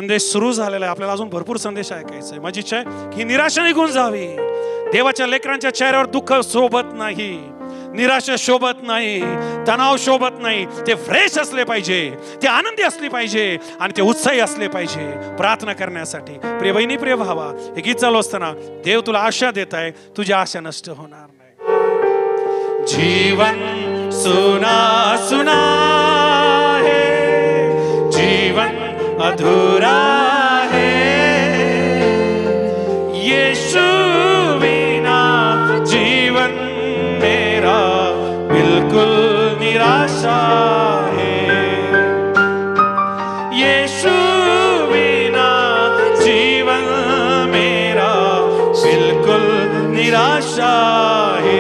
संदेश सुरू झालेला आहे, आपल्याला अजून भरपूर संदेश ऐकायचा आहे. माझी इच्छा आहे की निराशा निघून जावी. देवाच्या लेकरांच्या चेहऱ्यावर दुःख शोभत नाही, निराशा शोभत नाही, तणाव शोभत नाही. ते फ्रेश असले पाहिजे, ते आनंदी असले पाहिजे आणि ते उत्साही असले पाहिजे प्रार्थना करण्यासाठी. प्रिय बहिणी, प्रिय भावा, हे गीत चालू असताना देव तुला आशा देत आहे, तुझी आशा नष्ट होणार नाही. जीवन सुना सुना है, जीवन अधूरा है, यीशु बिना जीवन मेरा बिल्कुल निराशा है. यीशु बिना जीवन मेरा बिल्कुल निराशा है.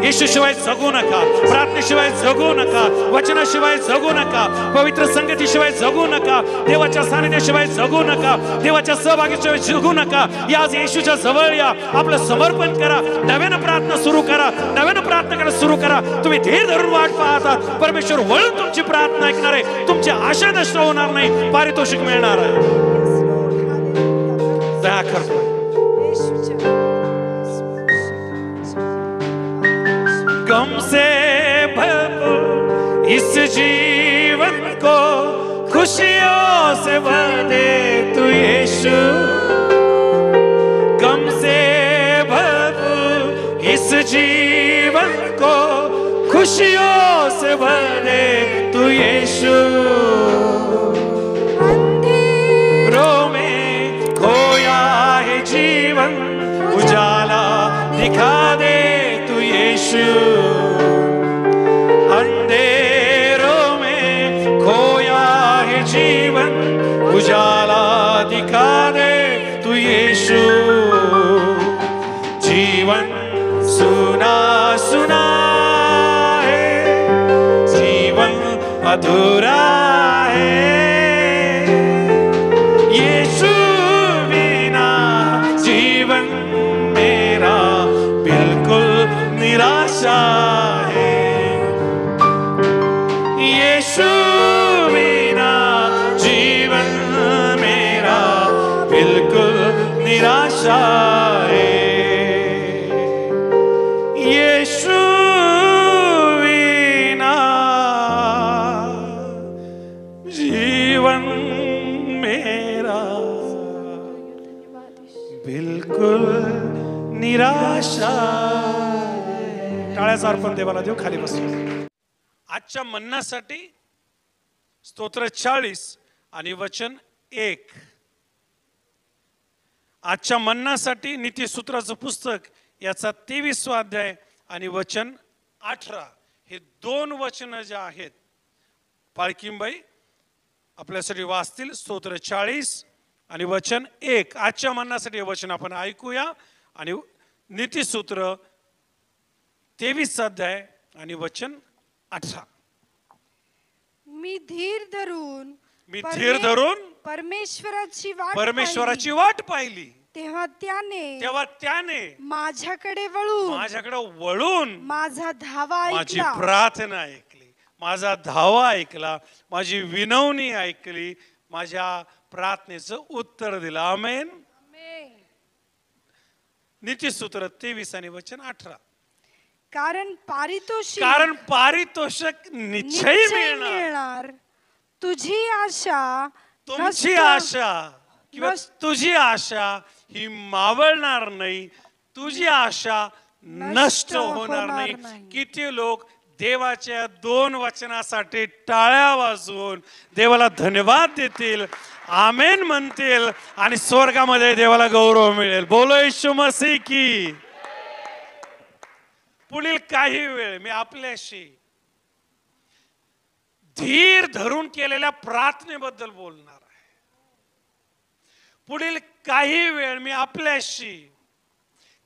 येशूशिवाय जगू नका, प्रार्थनेशिवाय जगू नका, वचनाशिवाय जगू नका, पवित्र संगतीशिवाय जगू नका, देवाच्या सानिध्याशिवाय जगू नका, देवाच्या सहभागाशिवाय जगू नका. या येशूच्या जवळ या, आपलं समर्पण करा, नव्यानं प्रार्थना सुरू करा, नव्यानं प्रार्थना करायला सुरू करा. तुम्ही धीर धरून वाट पाहता, परमेश्वर वळून तुमची प्रार्थना ऐकणार आहे, तुमची आशा नष्ट होणार नाही, पारितोषिक मिळणार आहे. दया करतो. गम से भरपूर इस जीवन को खुशियों से भर दे तू यीशु. गम से भरपूर इस जीवन को खुशियों से भर दे तू यीशु. अंधेरों में खोया है जीवन, उजाला दिखा दे तू यीशु. अंधेरों में खोया है जीवन, उजाला दिखा दे तू यीशु. जीवन सुना सुना है, जीवन अधूरा है, यीशु बिना जीवन मेरा बिल्कुल निराशा है. यीशु बिना जीवन मेरा बिल्कुल निराशा है. यीशु बिना जीवन मेरा बिल्कुल निराशा. टाळ्याचा अर्पण देवाला देऊ. खाली बसू. आजच्या मन्नासाठी स्तोत्र 40 आणि वचन 1. आजच्या मन्नासाठी नीतिसूत्राचं पुस्तक याचा 23वा अध्याय आणि वचन 18. हे 2 वचन जे आहेत पालखीबाई आपल्यासाठी वाचतील. स्तोत्र 40 आणि वचन 1. आजच्या मन्नासाठी हे वचन आपण ऐकूया. आणि नीतिसूत्र 23 अध्याय आणि वचन 18. मी धीर धरून परमेश्वराची वाट पाहिली, तेव्हा त्याने माझ्याकडे वळून माझा धावा माझी ऐकला, प्रार्थना ऐकली, माझा धावा ऐकला, माझी विनवणी ऐकली, माझ्या प्रार्थनेचं उत्तर दिलं. आमेन. नीतिसूत्र 23 आणि वचन 18. कारण पारितोषिक निश्चय मिळणार. तुमची आशा किंवा तुझी आशा ही मावळणार नाही, तुझी आशा नष्ट होणार नाही. किती लोक देवाच्या 2 वचनासाठी टाळ्या वाजवून देवाला धन्यवाद देतील, आमेन म्हणतील आणि स्वर्गामध्ये देवाला गौरव मिळेल. बोलो येशू मसीह की. पुढील काही वेळ मी आपल्याशी धीर धरून केलेल्या प्रार्थनेबद्दल बोलणार आहे. पुढील काही वेळ मी आपल्याशी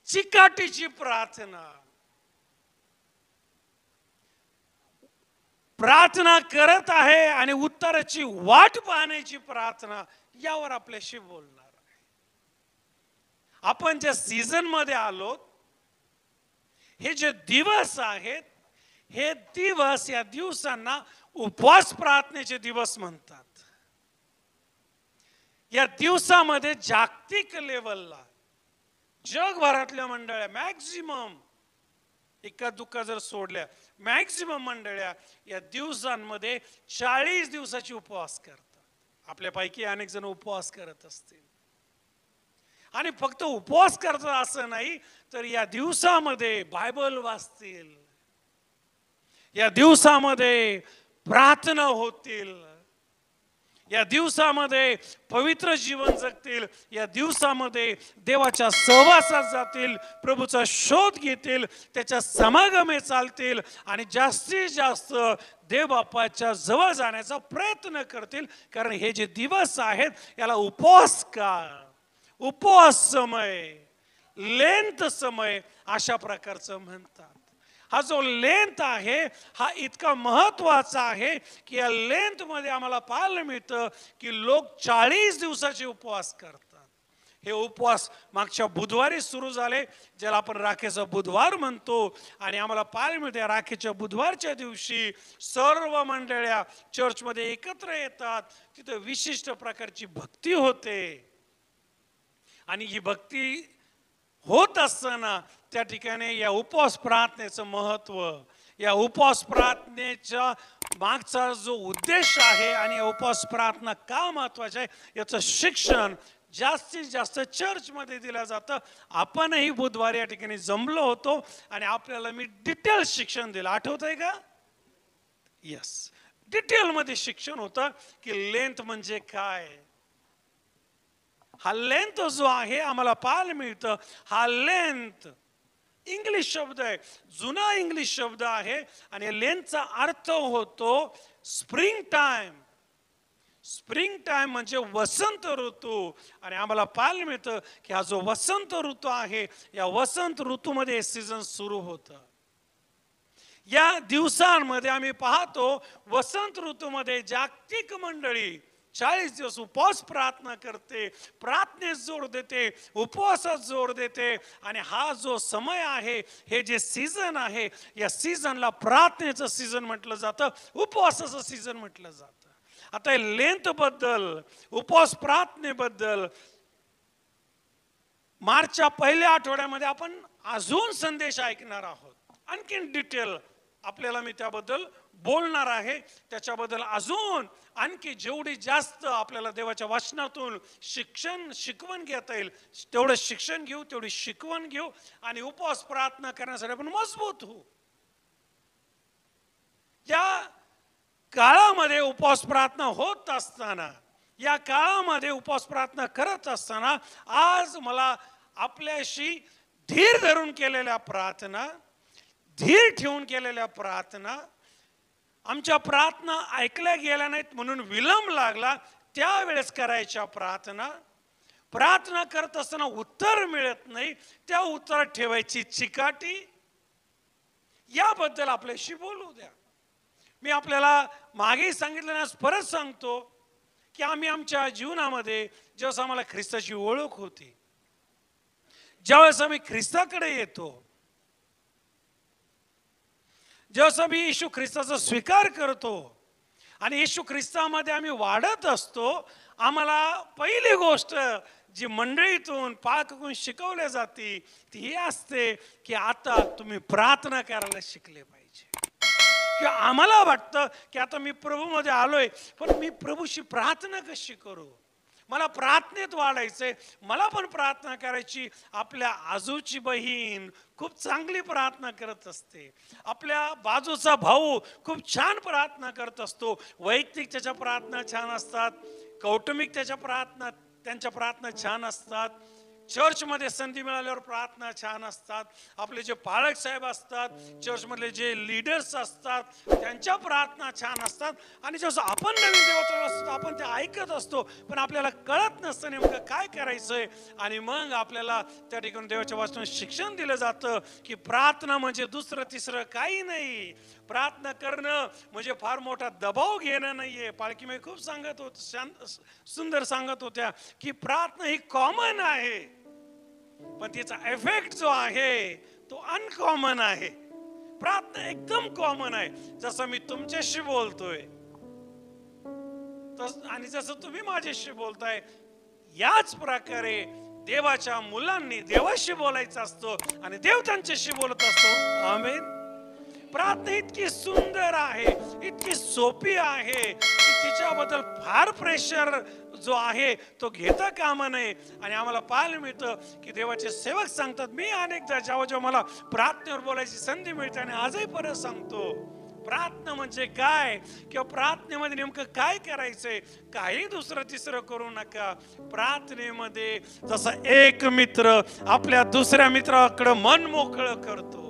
चिकाटीची प्रार्थना करत आहे आणि उत्तराची वाट पाहण्याची प्रार्थना, यावर आपल्याशी बोलणार आहे. आपण ज्या सीझन मध्ये आलो, हे जे दिवस आहेत, हे दिवस, या दिवसांना उपवास प्रार्थनेचे दिवस म्हणतात. या दिवसामध्ये जागतिक लेवलला जगभरातल्या मंडळ्या मॅक्झिमम एका दुःखा जर सोडल्या मॅक्झिमम मंडळ्या या दिवसांमध्ये 40 दिवसाची उपवास करतात. आपल्यापैकी अनेक जण उपवास करत असतील आणि फक्त उपवास करतात असं नाही तर या दिवसामध्ये बायबल वाचतील, या दिवसामध्ये प्रार्थना होतील, या दिवसामध्ये पवित्र जीवन जगतील, या दिवसामध्ये देवाच्या सहवासात जातील, प्रभूचा शोध घेतील, त्याच्या समागमे चालतील आणि जास्तीत जास्त देव बाप्पाच्या जवळ जाण्याचा प्रयत्न करतील. कारण हे जे दिवस आहेत याला उपवास काळ, उपवास समय, लेंथ समय अशा प्रकारचं म्हणतात. हा जो लेंथ आहे हा इतका महत्वाचा आहे की या लेंथ मध्ये आम्हाला पाहायला मिळतं की लोक 40 दिवसाचे उपवास करतात. हे उपवास मागच्या बुधवारी सुरू झाले, ज्याला आपण राखेचा बुधवार म्हणतो. आणि आम्हाला पाहायला मिळते राखेच्या बुधवारच्या दिवशी सर्व मंडळ्या चर्चमध्ये एकत्र येतात. तिथे विशिष्ट प्रकारची भक्ती होते आणि ही भक्ती होत असताना त्या ठिकाणी या उपवास प्रार्थनेचं महत्व, या उपवास प्रार्थनेच्या मागचा जो उद्देश आहे आणि या उपवास प्रार्थना का महत्वाची आहे याचं शिक्षण जास्तीत जास्त चर्चमध्ये दिलं जातं. आपणही बुधवारी या ठिकाणी जमलो होतो आणि आपल्याला मी डिटेल शिक्षण दिलं, आठवतंय का? यस, डिटेलमध्ये शिक्षण होतं की लेंथ म्हणजे काय. हा लेंथ जो आहे आम्हाला पाहायला मिळतं, हा लेंथ इंग्लिश शब्द आहे, जुना इंग्लिश शब्द आहे आणि लेंथचा अर्थ होतो स्प्रिंग टाइम. स्प्रिंग टाइम म्हणजे वसंत ऋतू. आणि आम्हाला पाहायला मिळतं की हा जो वसंत ऋतू आहे या वसंत ऋतूमध्ये सीझन सुरू होतं. या दिवसांमध्ये आम्ही पाहतो वसंत ऋतूमध्ये जागतिक मंडळी 40 दिवस उपवास प्रार्थना करते, प्रार्थनेत जोर देते, उपवासात जोर देते. आणि हा जो समय आहे, हे जे सीझन आहे, या सीझनला प्रार्थनेचं सीझन म्हटलं जातं, उपवासाचं सीझन म्हटलं जातं. आता लेंथ बद्दल, उपवास प्रार्थनेबद्दल मार्चच्या पहिल्या आठवड्यामध्ये आपण अजून संदेश ऐकणार आहोत. आणखीन डिटेल आपल्याला मी त्याबद्दल बोलणार आहे. त्याच्याबद्दल अजून आणखी जेवढी जास्त आपल्याला देवाच्या वचनातून शिकवण घेता येईल तेवढं शिक्षण घेऊ, तेवढी शिकवण घेऊ आणि उपवास प्रार्थना करण्यासाठी आपण मजबूत होऊ. या काळामध्ये उपवास प्रार्थना होत असताना, या काळामध्ये उपवास प्रार्थना करत असताना आज मला आपल्याशी धीर धरून केलेल्या प्रार्थना, धीर ठेवून केलेल्या प्रार्थना, आमच्या प्रार्थना ऐकल्या गेल्या नाहीत म्हणून विलंब लागला त्यावेळेस करायच्या प्रार्थना, प्रार्थना करत असताना उत्तर मिळत नाही त्या उत्तर ठेवायची चिकाटी, याबद्दल आपल्याशी बोलू द्या. मी आपल्याला मागे सांगितलं ना, परत सांगतो की आम्ही आमच्या जीवनामध्ये ज्यावेळेस आम्हाला ख्रिस्ताची ओळख होती, ज्यावेळेस आम्ही ख्रिस्ताकडे येतो, ज्यावेळेस आम्ही येशू ख्रिस्ताचा स्वीकार करतो आणि येशू ख्रिस्तामध्ये आम्ही वाढत असतो, आम्हाला पहिली गोष्ट जी मंडळीतून पालकाकडून शिकवल्या जाते ती ही असते की आता तुम्ही प्रार्थना करायला शिकले पाहिजे. किंवा आम्हाला वाटतं की आता मी प्रभूमध्ये आलोय पण मी प्रभूशी प्रार्थना कशी करू, मला प्रार्थनेत वाढायचंय, मला पण प्रार्थना करायची. आपल्या आजूची बहीण खूप चांगली प्रार्थना करत असते, आपल्या बाजूचा भाऊ खूप छान प्रार्थना करत असतो, वैयक्तिक त्याच्या प्रार्थना छान असतात, कौटुंबिक त्यांच्या प्रार्थना छान असतात, चर्चमध्ये संधी मिळाल्यावर प्रार्थना छान असतात, आपले जे पालक साहेब असतात, चर्चमधले जे लीडर्स असतात त्यांच्या प्रार्थना छान असतात. आणि जसं आपण नवीन देवाचं असतो आपण ते ऐकत असतो पण आपल्याला कळत नसतं नेमकं काय करायचंय. आणि मग आपल्याला त्या ठिकाणी देवाच्या वाचनात शिक्षण दिलं जातं की प्रार्थना म्हणजे दुसरं तिसरं काही नाही, प्रार्थना करणं म्हणजे फार मोठा दबाव घेणं नाहीये. पालखीमध्ये खूप सांगत होत, सुंदर सांगत होत्या की प्रार्थना ही कॉमन आहे पण तिचा इफेक्ट जो आहे तो अनकॉमन आहे. प्रार्थना एकदम कॉमन आहे, जसं मी तुमच्याशी बोलतोय आणि जसं तुम्ही माझ्याशी बोलताय याच प्रकारे देवाच्या मुलांनी देवाशी बोलायचं असतो आणि देव त्यांच्याशी बोलत असतो. आमेन. प्रार्थना इतकी सुंदर आहे, इतकी सोपी आहे की तिच्याबद्दल फार प्रेशर जो आहे तो घेता कामा नये. आणि आम्हाला पाहायला मिळतं की देवाचे सेवक सांगतात, मी अनेकदा जेव्हा मला प्रार्थनेवर बोलायची संधी मिळते आणि आजही परत सांगतो, प्रार्थना म्हणजे काय किंवा प्रार्थनेमध्ये नेमकं काय करायचंय, काही दुसरं तिसरं करू नका. प्रार्थनेमध्ये जसा एक मित्र आपल्या दुसऱ्या मित्राकडे मन मोकळं करतो,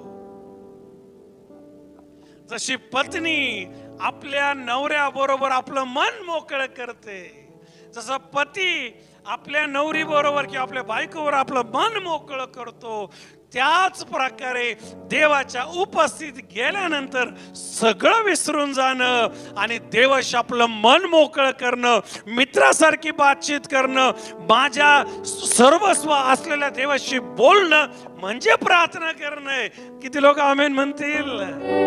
जशी पत्नी आपल्या नवऱ्या बरोबर आपलं मन मोकळं करते, जसा पती आपल्या नवरी बरोबर किंवा आपल्या बायकोवर आपलं मन मोकळं करतो, त्याच प्रकारे देवाच्या उपस्थितीत गेल्यानंतर सगळं विसरून जाणं आणि देवाशी आपलं मन मोकळं करणं, मित्रासारखी बातचीत करणं, माझ्या सर्वस्व असलेल्या देवाशी बोलणं म्हणजे प्रार्थना करणं. किती लोक आमेन म्हणतील?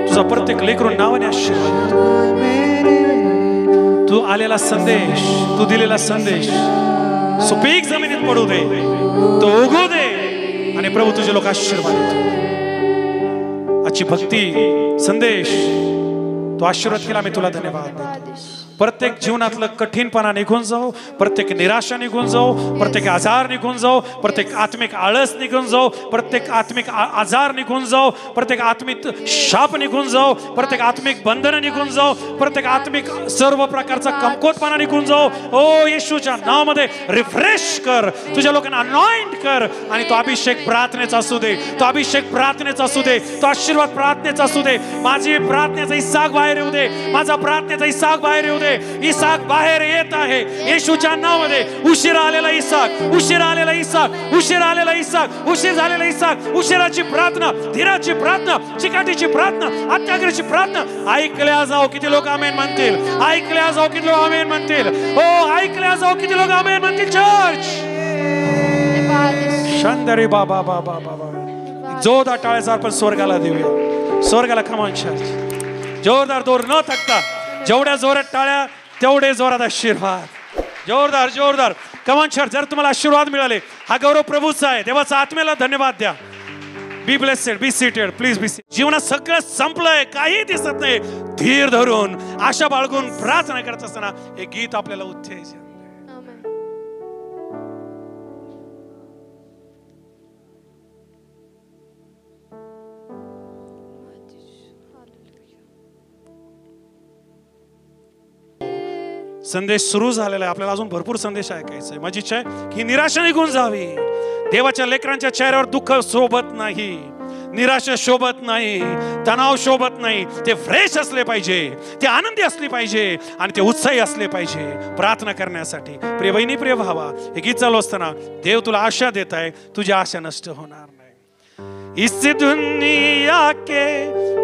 तुझा प्रत्येक लेकरून नावाने आशीर्वाद, तू आलेला संदेश, तू दिलेला संदेश सुपीक जमिनीत पडू दे, तो उगू दे आणि प्रभू तुझे लोक आशीर्वाद देतो. आजची भक्ती संदेश तो आशीर्वाद केला, मी तुला धन्यवाद देतो. प्रत्येक जीवनातलं कठीणपणा निघून जाओ, प्रत्येक निराशा निघून जाओ, प्रत्येक आजार निघून जाओ, प्रत्येक आत्मिक आळस निघून जाओ, प्रत्येक आत्मिक आजार निघून जाओ, प्रत्येक आत्मिक शाप निघून जाओ, प्रत्येक आत्मिक बंधन निघून जाओ, प्रत्येक आत्मिक सर्व प्रकारचा कमकुवतपणा निघून जाओ. ओ येशूच्या नावामध्ये रिफ्रेश कर, तुझ्या लोकांना अनॉइंट कर आणि तो अभिषेक प्रार्थनेचा असू दे, तो अभिषेक प्रार्थनेचा असू दे, तो आशीर्वाद प्रार्थनेचा असू दे. माझी प्रार्थनेचा इसाक बाहेर येऊ दे, माझा प्रार्थनेचा इसाक बाहेर येऊ दे. इसाक बाहेर येत आहे येशूच्या नावामध्ये. उशीर आलेला इसाक, उशीर आलेला इसाक, उशीर आलेला इसाक, उशीर झालेला इसाक, उशिराची प्रार्थना, धीराची प्रार्थना, चिकाटीची प्रार्थना, अत्याग्रहाची प्रार्थना ऐकल्या जाओ. किती लोक आमेन म्हणतील? ऐकल्या जाओ. किती लोक आमेन म्हणतील? हो, ऐकल्या जाओ. किती लोक आमेन म्हणतील? चर्च शांतरी बाबा बाबा बाबा जोरदार टाळ्याचा आपण स्वर्गाला देऊया, स्वर्गाला. कमान चर्च, जोरदार दोर न थकता, जेवढ्या जोरात टाळ्या तेवढे जोरात आशीर्वाद. जोरदार जोरदार कमान चर्च. जर तुम्हाला आशीर्वाद मिळाले, हा गौरव प्रभूचा आहे. देवाचा आत्म्याला धन्यवाद द्या. Be blessed, be seated, please be seated. जीवनात सगळं संपलंय, काही दिसत नाही, धीर धरून आशा बाळगून प्रार्थना करत असताना हे गीत आपल्याला उत्तेजन. संदेश सुरू झालेला आहे, आपल्याला अजून भरपूर संदेश ऐकायचा आहे. माझी इच्छा आहे की निराशा निघून जावी. देवाच्या लेकरांच्या चेहऱ्यावर दुःख शोभत नाही, निराशा शोभत नाही, तणाव शोभत नाही. ते फ्रेश असले पाहिजे, ते आनंदी असले पाहिजे आणि ते उत्साही असले पाहिजे प्रार्थना करण्यासाठी. प्रिय बहिणी, प्रिय भावा, हे गीत चालू असताना देव तुला आशा देत आहे, तुझी आशा नष्ट होणार नाही. इस दुनिया के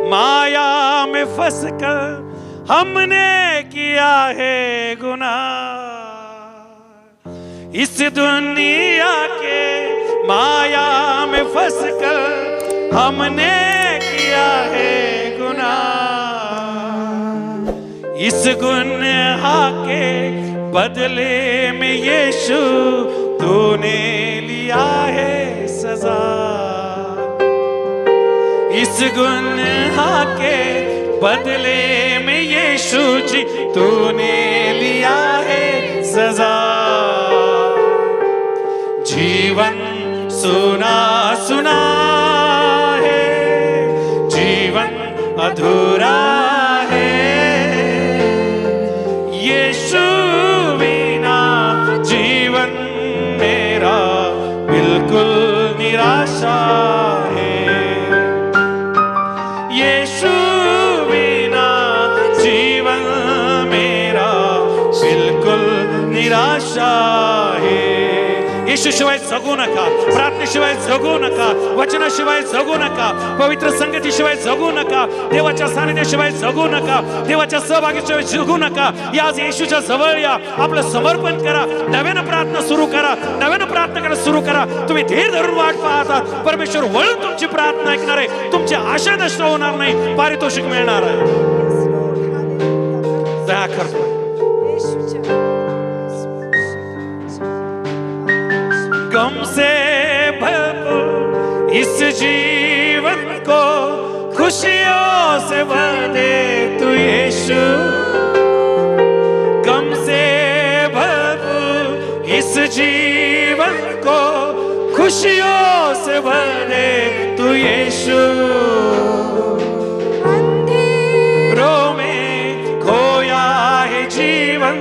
माया में फंसकर हमने किया है गुनाह, इस दुनिया के माया में फंसकर हमने किया है गुनाह, इस गुनाह के बदले में यीशु तूने लिया है सजा, इस गुनाह के बदले में यीशु जी तूने लिया है सजा. जीवन सुना सुना है, जीवन अधूरा है, यीशु बिना जीवन मेरा बिल्कुल निराशा है, यीशु निराशा है. येशूशिवाय जगू नका, प्रार्थनेशिवाय जगू नका, वचनाशिवाय जगू नका, पवित्र संगतीशिवाय जगू नका, देवाच्या सानिध्याशिवाय जगू नका, देवाच्या सहभागाशिवाय जगू नका. या आज येशूच्या जवळ या, आपलं समर्पण करा, नव्यानं प्रार्थना सुरू करा, नव्यानं प्रार्थना करायला सुरू करा. तुम्ही धीर धरून वाट पाहतात, परमेश्वर वळून तुमची प्रार्थना ऐकणार आहे, तुमची आशा नष्ट होणार नाही, पारितोषिक मिळणार आहे. दया कर. गम से भरपूर इस जीवन को खुशियों से भर दे तू यीशु। गम से भरपूर इस जीवन को खुशियों से भर दे तू यीशु। अंधेरों में खोया है जीवन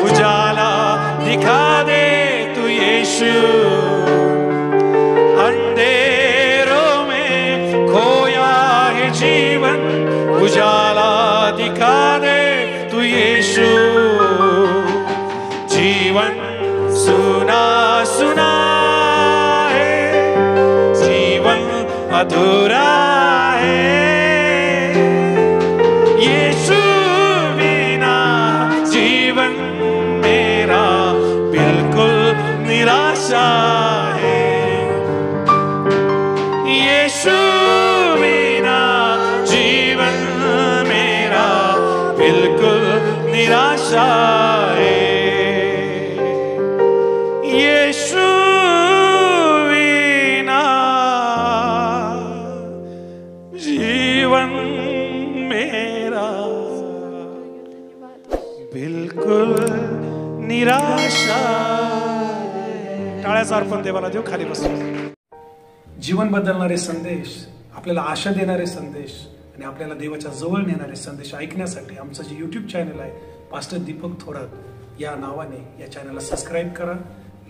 उजाला दिखा दे तू यीशु। अंधेरों में खोया है जीवन उजाला दिखा दे तू यीशु। जीवन सुना सुना है, जीवन अधूरा है, यीशु बिना जीवन मेरा बिल्कुल निराशा है। यीशु बिना जीवन मेरा बिल्कुल निराशा है। यीशु बिना जीवन मेरा बिल्कुल निराशा। टाळ्याचा अर्पण देवाला देऊ, खाली बसू। जीवन बदलणारे संदेश, आपल्याला आशा देणारे संदेश आणि आपल्याला देवाच्या जवळ नेणारे संदेश ऐकण्यासाठी आमचं जे यूट्यूब चॅनल आहे पास्टर दीपक थोरात या नावाने या चॅनलला सबस्क्राईब करा,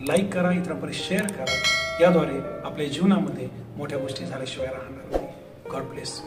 लाईक करा, इतरांपर्यंत शेअर करा। याद्वारे आपल्या जीवनामध्ये मोठ्या गोष्टी झाल्याशिवाय राहणार नाही। God bless.